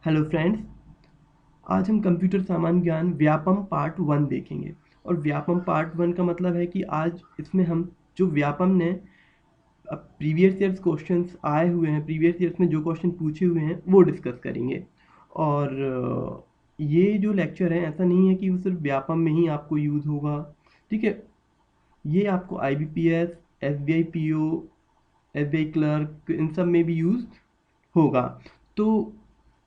Hello friends, आज हम computer सामान्य ज्ञान व्यापम पार्ट 1 देखेंगे। और व्यापम पार्ट 1 का मतलब है कि आज इसमें हम जो व्यापम ने अब प्रीवियस ईयर्स क्वेश्चंस आए हुए हैं, प्रीवियस ईयर्स में जो क्वेश्चन पूछे हुए हैं वो डिस्कस करेंगे। और ये जो लेक्चर है ऐसा नहीं है कि वो सिर्फ व्यापम में ही आपको यूज़ होगा। ठीक है, ये आपको IBPS, SBI PO, SBI clerk इन सब में भी यूज़ होगा। तो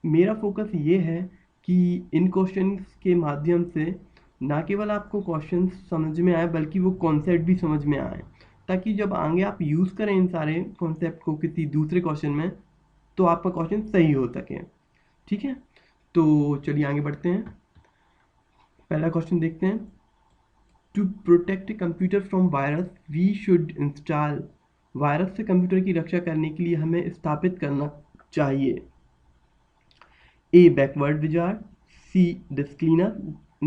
मेरा फोकस ये है कि इन क्वेश्चंस के माध्यम से ना केवल आपको क्वेश्चंस समझ में आए बल्कि वो कॉन्सेप्ट भी समझ में आए, ताकि जब आगे आप यूज़ करें इन सारे कॉन्सेप्ट को किसी दूसरे क्वेश्चन में तो आपका क्वेश्चन सही हो सके। ठीक है, तो चलिए आगे बढ़ते हैं। पहला क्वेश्चन देखते हैं। To protect computer from virus we should install. Virus से कंप्यूटर की रक्षा करने के लिए हमें स्थापित करना चाहिए A backward wizard, C disk cleaner,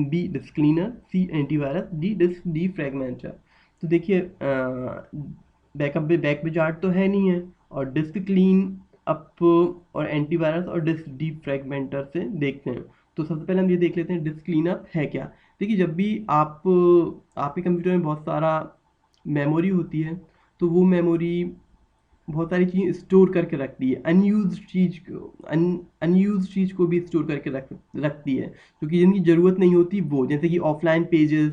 B disk cleaner, C antivirus, D disk defragmenter। तो देखिए, बैकअप में बैक विजार्ड तो है नहीं है, और डिस्क क्लीन अप और एंटीवायरस और डिस्क डीफ्रैगमेंटर से देखते हैं। तो सबसे पहले हम ये देख लेते हैं डिस्क क्लीन अप है क्या। देखिए, जब भी आपके कंप्यूटर में बहुत सारा मेमोरी होती है तो वो मेमोरी बहुत सारी चीज़ें स्टोर करके रखती है, अनयूज चीज़ को भी स्टोर करके रखती है, क्योंकि जिनकी ज़रूरत नहीं होती वो, जैसे कि ऑफलाइन पेजेस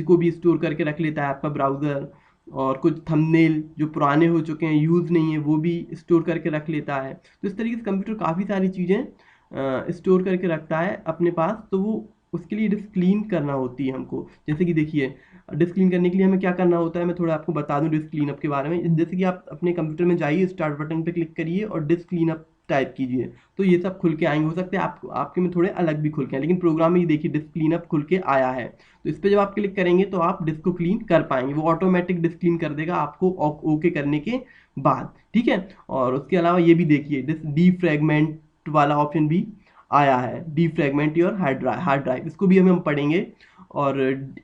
को भी स्टोर करके रख लेता है आपका ब्राउज़र। और कुछ थंबनेल जो पुराने हो चुके हैं, यूज़ नहीं है, वो भी स्टोर करके रख लेता है। तो इस तरीके से कंप्यूटर काफ़ी सारी चीज़ें स्टोर करके रखता है अपने पास। तो वो उसके लिए डिस्क क्लीन करना होती है हमको। जैसे कि देखिए, डिस्क क्लीन करने के लिए हमें क्या करना होता है, मैं थोड़ा आपको बता दूं डिस्क क्लीनअप के बारे में। जैसे कि आप अपने कंप्यूटर में जाइए, स्टार्ट बटन पे क्लिक करिए और डिस्क क्लीनअप टाइप कीजिए, तो ये सब खुल के आएंगे। हो सकते हैं आपके में थोड़े अलग भी खुल के आए, लेकिन प्रोग्राम में ये देखिए डिस्क क्लीनअप खुल के आया है। तो इस पर जब आप क्लिक करेंगे तो आप डिस्क को क्लीन कर पाएंगे, वो ऑटोमेटिक डिस्क क्लीन कर देगा आपको ओके करने के बाद। ठीक है, और उसके अलावा ये भी देखिए डिस्क डीफ्रैगमेंट वाला ऑप्शन भी आया है, डीफ्रैगमेंट योर हार्ड ड्राइव, इसको भी हम पढ़ेंगे। और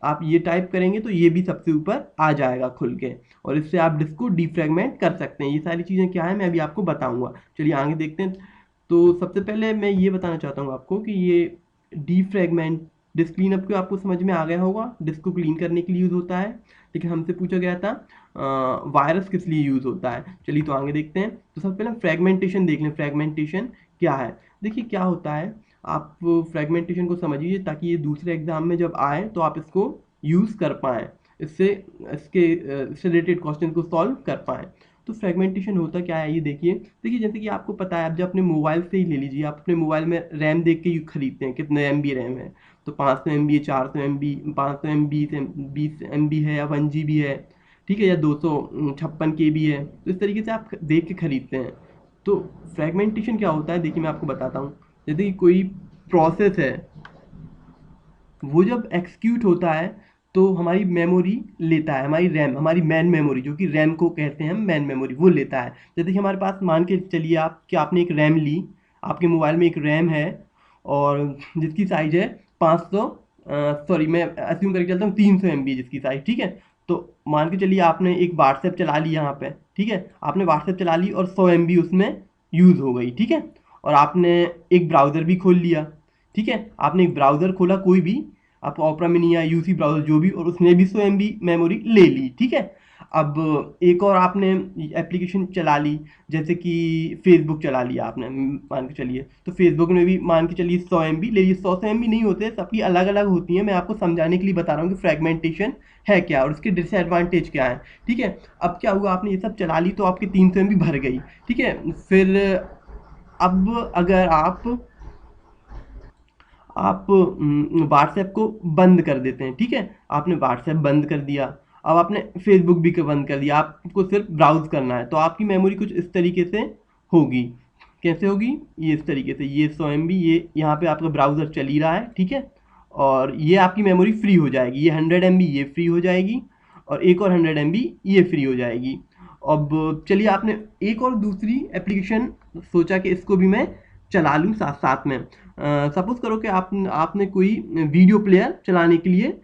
आप ये टाइप करेंगे तो ये भी सबसे ऊपर आ जाएगा खुल के, और इससे आप डिस्क को डिफ्रैगमेंट कर सकते हैं। ये सारी चीज़ें क्या है मैं अभी आपको बताऊंगा। चलिए आगे देखते हैं। तो सबसे पहले मैं ये बताना चाहता हूँ आपको कि ये डिफ्रैगमेंट डिस्क क्लीनअप को आपको समझ में आ गया होगा, डिस्क को क्लीन करने के लिए यूज़ होता है। लेकिन हमसे पूछा गया था वायरस किस लिए यूज़ होता है। चलिए तो आगे देखते हैं। तो सबसे पहले फ्रेगमेंटेशन देख लें, फ्रेगमेंटेशन क्या है। देखिए क्या होता है, आप फ्रेगमेंटेशन को समझिए ताकि ये दूसरे एग्जाम में जब आए तो आप इसको यूज़ कर पाएँ, इससे इससे रिलेटेड क्वेश्चन को सॉल्व कर पाएँ। तो फ्रेगमेंटेशन होता क्या है ये देखिए। देखिए जैसे कि आपको पता है, आप जब अपने मोबाइल से ही ले लीजिए, आप अपने मोबाइल में रैम देख के ही खरीदते हैं कितने MB रैम है। तो 500 MB है, 400 MB, 500 MB से 20 MB है, या 1 GB है। ठीक है, या 256 KB है। तो इस तरीके से आप देख के खरीदते हैं। तो फ्रेगमेंटेशन क्या होता है देखिए, मैं आपको बताता हूँ। जैसे कि कोई प्रोसेस है, वो जब एक्सिक्यूट होता है तो हमारी मेमोरी लेता है, हमारी रैम, हमारी मैन मेमोरी, जो कि रैम को कहते हैं हम, मैन मेमोरी वो लेता है। जैसे कि हमारे पास मान के चलिए आप कि आपने एक रैम ली, आपके मोबाइल में एक रैम है और जिसकी साइज है 500, सॉरी मैं अस्यूम करके चलता हूँ 300 MB जिसकी साइज। ठीक है, तो मान के चलिए आपने एक व्हाट्सएप चला ली यहाँ पे। ठीक है, आपने व्हाट्सएप चला ली और 100 MB उसमें यूज़ हो गई। ठीक है, और आपने एक ब्राउज़र भी खोल लिया। ठीक है, आपने एक ब्राउज़र खोला कोई भी, आप ऑपरा मिनी या यूसी ब्राउज़र जो भी, और उसने भी 100 MB मेमोरी ले ली। ठीक है, अब एक और आपने एप्लीकेशन चला ली, जैसे कि फेसबुक चला लिया आपने, मान के चलिए, तो फेसबुक में भी मान के चलिए 100 MB ले ली। 100 MB नहीं होते, सबकी अलग अलग होती है। मैं आपको समझाने के लिए बता रहा हूँ कि फ्रेगमेंटेशन है क्या और उसके डिसएडवांटेज क्या है। ठीक है, अब क्या हुआ, आपने ये सब चला ली तो आपकी 300 MB भर गई। ठीक है, फिर अब अगर आप व्हाट्सएप को बंद कर देते हैं। ठीक है, आपने व्हाट्सएप बंद कर दिया, अब आपने फेसबुक भी बंद कर दिया, आपको सिर्फ ब्राउज करना है, तो आपकी मेमोरी कुछ इस तरीके से होगी। कैसे होगी, ये इस तरीके से, ये 100 MB, ये यहाँ पे आपका ब्राउज़र चल ही रहा है। ठीक है, और ये आपकी मेमोरी फ्री हो जाएगी, ये 100 MB ये फ्री हो जाएगी, और एक और 100 MB ये फ्री हो जाएगी। अब चलिए, आपने एक और दूसरी एप्लीकेशन सोचा कि इसको भी मैं चला लूँ साथ साथ में। सपोज करो कि आपने कोई वीडियो प्लेयर चलाने के लिए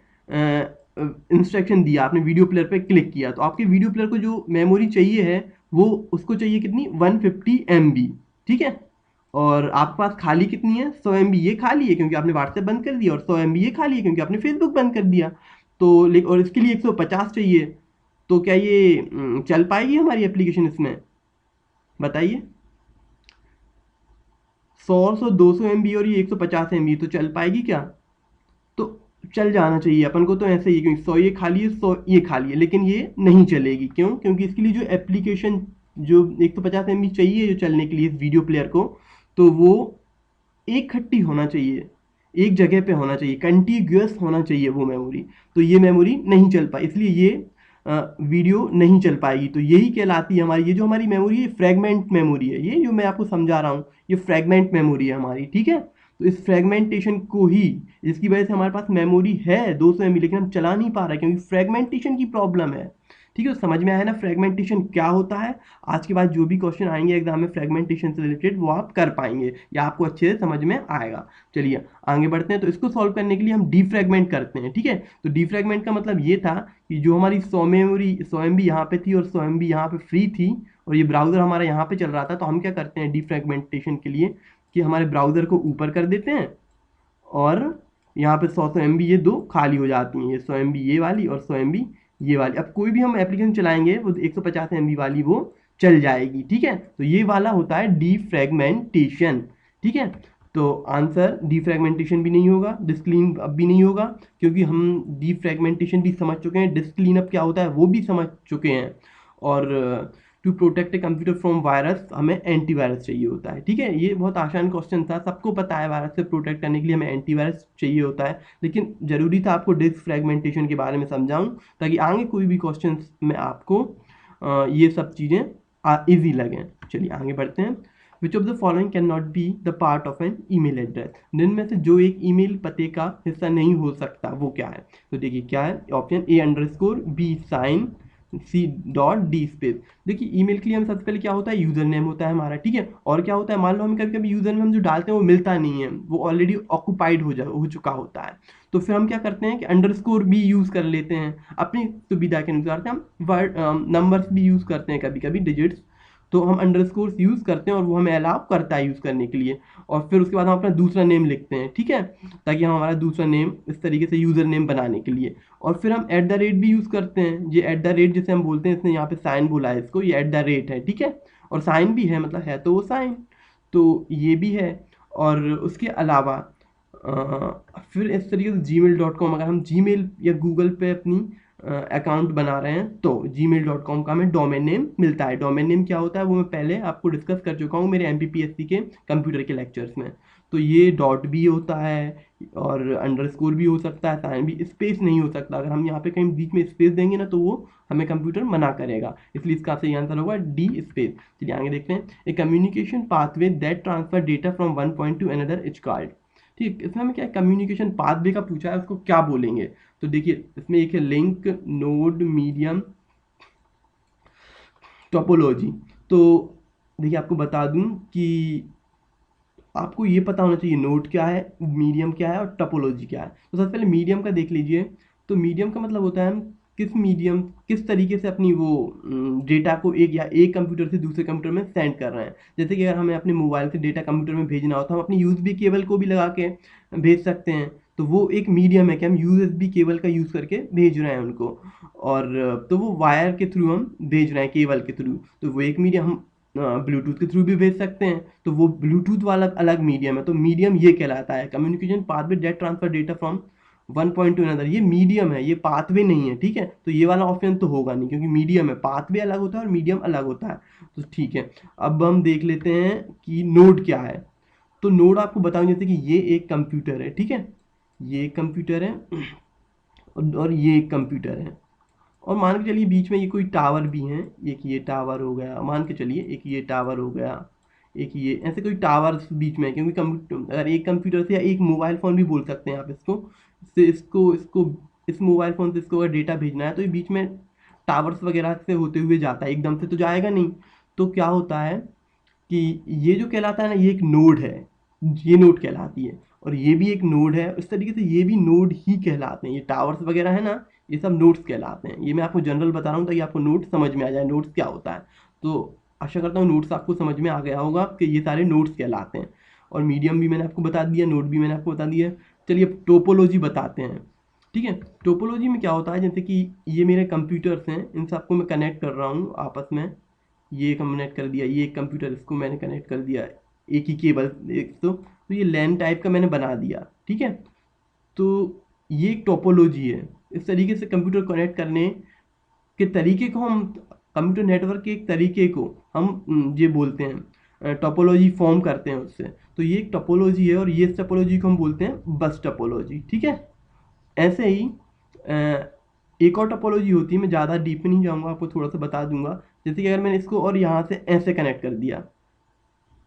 इंस्ट्रक्शन दिया, आपने वीडियो प्लेयर पे क्लिक किया, तो आपके वीडियो प्लेयर को जो मेमोरी चाहिए है वो उसको चाहिए कितनी, 150 MB। ठीक है, और आपके पास खाली कितनी है, 100 MB ये खाली है क्योंकि आपने व्हाट्सएप बंद कर दिया, और 100 MB ये खाली है क्योंकि आपने फेसबुक बंद कर दिया। तो और इसके लिए 150 चाहिए, तो क्या ये चल पाएगी हमारी एप्लीकेशन इसमें, बताइए। 100 200 MB और ये 150 MB, तो चल पाएगी क्या? तो चल जाना चाहिए अपन को तो ऐसे ही, क्योंकि 100 ये खाली है, 100 ये खाली है, लेकिन ये नहीं चलेगी। क्यों? क्योंकि इसके लिए जो एप्लीकेशन जो 150 MB चाहिए जो चलने के लिए इस वीडियो प्लेयर को, तो वो एक खट्टी होना चाहिए, एक जगह पे होना चाहिए, कंटिग्यूअस होना चाहिए वो मेमोरी। तो ये मेमोरी नहीं चल पाई, इसलिए ये वीडियो नहीं चल पाएगी। तो यही कहलाती है हमारी, ये जो हमारी मेमोरी है फ्रेगमेंट मेमोरी है, ये जो मैं आपको समझा रहा हूँ ये फ्रेगमेंट मेमोरी है हमारी, ठीक है। तो इस फ्रेगमेंटेशन को ही, जिसकी वजह से हमारे पास मेमोरी है 200 MB लेकिन हम चला नहीं पा रहे क्योंकि फ्रेगमेंटेशन की प्रॉब्लम है, ठीक है। तो समझ में आया ना फ्रेगमेंटेशन क्या होता है। आज के बाद जो भी क्वेश्चन आएंगे एग्जाम में फ्रेगमेंटेशन से रिलेटेड वो आप कर पाएंगे या आपको अच्छे से समझ में आएगा। चलिए आगे बढ़ते हैं। तो इसको सॉल्व करने के लिए हम डीफ्रेगमेंट करते हैं, ठीक है। तो डीफ्रेगमेंट का मतलब ये था कि जो हमारी 100 मेमोरी 100 MB यहाँ पे थी और 100 MB यहाँ पे फ्री थी और ये ब्राउजर हमारा यहाँ पे चल रहा था, तो हम क्या करते हैं डीफ्रेगमेंटेशन के लिए कि हमारे ब्राउजर को ऊपर कर देते हैं और यहाँ पे 100 MB ये दो खाली हो जाती हैं, ये 100 MB ये वाली और 100 MB ये वाली। अब कोई भी हम एप्लीकेशन चलाएंगे वो 150 MB वाली वो चल जाएगी, ठीक है। तो ये वाला होता है डीफ्रेगमेंटेशन, ठीक है। तो आंसर डीफ्रेगमेंटेशन भी नहीं होगा, डिस्क्लीन अप भी नहीं होगा, क्योंकि हम डीफ्रेगमेंटेशन भी समझ चुके हैं, डिस्क्लीन अप क्या होता है वो भी समझ चुके हैं। और to protect a computer from virus हमें एंटीवायरस चाहिए होता है, ठीक है। ये बहुत आसान क्वेश्चन था, सबको पता है वायरस से प्रोटेक्ट करने के लिए हमें एंटीवायरस चाहिए होता है, लेकिन जरूरी था आपको डिस्क फ्रेगमेंटेशन के बारे में समझाऊं ताकि आगे कोई भी क्वेश्चन में आपको ये सब चीज़ें ईजी लगें। चलिए आगे बढ़ते हैं। Which of the following can not be the part of an email address, जिनमें से जो एक ईमेल पते का हिस्सा नहीं हो सकता वो क्या है? तो देखिए क्या है option A_B sign C.D space. देखिए ईमेल के लिए हम सबसे पहले क्या होता है, यूजर नेम होता है हमारा, ठीक है। और क्या होता है, मान लो हमें कभी कभी यूजर नेम हम जो डालते हैं वो मिलता नहीं है, वो ऑलरेडी ऑक्यूपाइड हो चुका होता है। तो फिर हम क्या करते हैं कि अंडरस्कोर भी यूज कर लेते हैं अपनी सुविधा के अनुसार। हम वर्ड नंबर्स भी यूज करते हैं कभी कभी, डिजिट्स, तो हम अंडरस्कोर यूज करते हैं और वो हमें अलाउ करता है यूज करने के लिए। और फिर उसके बाद हम अपना दूसरा नेम लिखते हैं, ठीक है, ताकि हम हमारा दूसरा नेम इस तरीके से यूजर नेम बनाने के लिए। और फिर हम @ भी यूज करते हैं, ये @ जिसे हम बोलते हैं, इसने यहाँ पे साइन बोला है इसको, ये @ है, ठीक है। और साइन भी है, मतलब है तो वो साइन, तो ये भी है। और उसके अलावा फिर इस तरीके से gmail.com, अगर हम जीमेल या गूगल पे अपनी अकाउंट बना रहे हैं तो gmail.com का हमें डोमेन नेम मिलता है। डोमेन नेम क्या होता है वो मैं पहले आपको डिस्कस कर चुका हूँ मेरे MPPSC के कंप्यूटर के लेक्चर्स में। तो ये डॉट भी होता है और अंडरस्कोर भी हो सकता है, साइन भी, स्पेस नहीं हो सकता। अगर हम यहाँ पे कहीं बीच में स्पेस देंगे ना तो वो हमें कंप्यूटर मना करेगा, इसलिए इसका सही आंसर होगा D स्पेस। चलिए आगे देखते हैं। A communication pathway that transfer data from one point to another is called. ठीक, इसमें हमें क्या कम्युनिकेशन पाथवे का पूछा है, उसको क्या बोलेंगे? तो देखिए इसमें एक है लिंक, नोड, मीडियम, टोपोलॉजी। तो देखिए आपको बता दूं कि आपको ये पता होना चाहिए नोड क्या है, मीडियम क्या है और टोपोलॉजी क्या है। तो सबसे पहले मीडियम का देख लीजिए। तो मीडियम का मतलब होता है हम किस मीडियम, किस तरीके से अपनी वो डेटा को एक कंप्यूटर से दूसरे कंप्यूटर में सेंड कर रहे हैं। जैसे कि अगर हमें अपने मोबाइल से डेटा कंप्यूटर में भेजना हो तो हम अपनी यूएसबी केबल को भी लगा के भेज सकते हैं, तो वो एक मीडियम है कि हम यूएसबी केबल का यूज़ करके भेज रहे हैं उनको। और तो वो वायर के थ्रू हम भेज रहे हैं, केबल के थ्रू, तो वो एक मीडियम। हम ब्लूटूथ के थ्रू भी भेज सकते हैं, तो वो ब्लूटूथ वाला अलग मीडियम है। तो मीडियम ये कहलाता है communication pathway that transfer data from one point to another. ये मीडियम है, ये पाथवे नहीं है, ठीक है। तो ये वाला ऑप्शन तो होगा नहीं क्योंकि मीडियम है, पाथवे अलग होता है और मीडियम अलग होता है। तो ठीक है, अब हम देख लेते हैं कि नोड क्या है। तो नोड आपको बताऊं, जैसे कि ये एक कंप्यूटर है, ठीक है, ये एक कंप्यूटर है और ये एक कंप्यूटर है। और मान के चलिए बीच में ये कोई टावर भी हैं, एक ये टावर हो गया, मान के चलिए एक ये टावर हो गया, एक ये, ऐसे कोई टावर बीच में है। क्योंकि कंप्यूटर, अगर एक कंप्यूटर से या एक मोबाइल फ़ोन भी बोल सकते हैं आप इसको, इससे इसको इसको इस मोबाइल फ़ोन से इसको अगर डेटा भेजना है तो ये बीच में टावर्स वगैरह से होते हुए जाता है, एकदम से तो जाएगा नहीं। तो क्या होता है कि ये जो कहलाता है ना, ये एक नोड है, ये नोड कहलाती है। और ये भी एक नोड है, इस तरीके से ये भी नोड ही कहलाते हैं। ये टावर्स वगैरह है ना, ये सब नोड्स कहलाते हैं। ये मैं आपको जनरल बता रहा हूँ ताकि आपको नोड समझ में आ जाए, नोड्स क्या होता है। तो आशा करता हूँ नोट्स आपको समझ में आ गया होगा कि ये सारे नोट्स कहलाते हैं। और मीडियम भी मैंने आपको बता दिया, नोट भी मैंने आपको बता दिया। चलिए अब टोपोलॉजी बताते हैं। ठीक है, टोपोलॉजी में क्या होता है, जैसे कि ये मेरे कंप्यूटर्स हैं, इन सबको मैं कनेक्ट कर रहा हूँ आपस में। ये कनेक्ट कर दिया, ये एक कंप्यूटर, इसको मैंने कनेक्ट कर दिया एक ही केबल एक तो ये लैन टाइप का मैंने बना दिया। ठीक है, तो ये एक टोपोलॉजी है। इस तरीके से कंप्यूटर कनेक्ट करने के तरीके को हम, कंप्यूटर नेटवर्क के एक तरीके को हम ये बोलते हैं टोपोलॉजी फॉर्म करते हैं उससे। तो ये एक टोपोलॉजी है और ये टोपोलॉजी को हम बोलते हैं बस टोपोलॉजी। ठीक है, ऐसे ही एक और टोपोलॉजी होती है, मैं ज़्यादा डीप में नहीं जाऊँगा, आपको थोड़ा सा बता दूंगा। जैसे कि अगर मैंने इसको और यहाँ से ऐसे कनेक्ट कर दिया,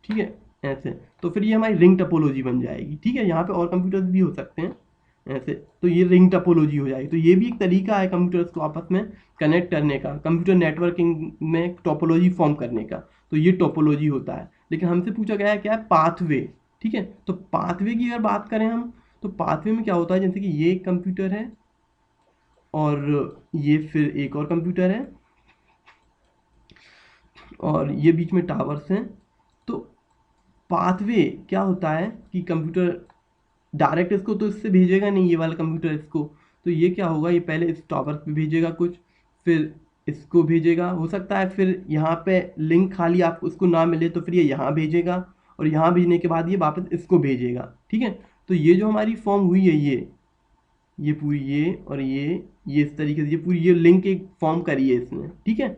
ठीक है, ऐसे, तो फिर ये हमारी रिंग टोपोलॉजी बन जाएगी। ठीक है, यहाँ पे और कंप्यूटर्स भी हो सकते हैं ऐसे, तो ये रिंग टोपोलॉजी हो जाएगी। तो ये भी एक तरीका है कंप्यूटर्स को आपस में कनेक्ट करने का, कंप्यूटर नेटवर्किंग में टोपोलॉजी फॉर्म करने का। तो ये टोपोलॉजी होता है। लेकिन हमसे पूछा गया है क्या है, पाथवे। ठीक है, तो पाथवे की अगर बात करें हम, तो पाथवे में क्या होता है, जैसे कि ये एक कंप्यूटर है और ये फिर एक और कंप्यूटर है और ये बीच में टावर्स हैं। तो पाथवे क्या होता है कि कंप्यूटर डायरेक्ट इसको तो इससे भेजेगा नहीं, ये वाला कंप्यूटर इसको। तो ये क्या होगा, ये पहले इस टावर पे भेजेगा कुछ, फिर इसको भेजेगा, हो सकता है फिर यहाँ पे लिंक खाली आपको उसको ना मिले तो फिर ये यहाँ भेजेगा और यहाँ भेजने के बाद ये वापस इसको भेजेगा। ठीक है, तो ये जो हमारी फॉर्म हुई है, ये पूरी, ये और ये इस तरीके से ये पूरी ये लिंक एक फॉर्म करी है इसने। ठीक है,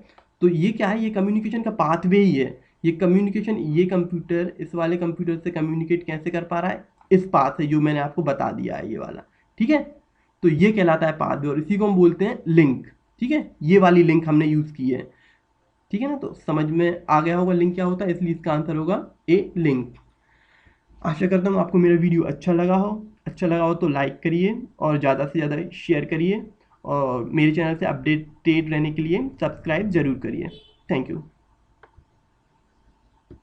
तो ये क्या है, ये कम्युनिकेशन का पाथवे ही है। ये कम्युनिकेशन, ये कंप्यूटर इस वाले कंप्यूटर से कम्युनिकेट कैसे कर पा रहा है, इस पाथ से जो मैंने आपको बता दिया है ये वाला। ठीक है, तो ये कहलाता है पाथवे और इसी को हम बोलते हैं लिंक। ठीक है, ये वाली लिंक हमने यूज की है। ठीक है ना, तो समझ में आ गया होगा लिंक क्या होता है, इसलिए इसका आंसर होगा ए, लिंक। आशा करता हूँ आपको मेरा वीडियो अच्छा लगा हो तो लाइक करिए और ज़्यादा से ज़्यादा शेयर करिए और मेरे चैनल से अपडेटेड रहने के लिए सब्सक्राइब ज़रूर करिए। Thank you.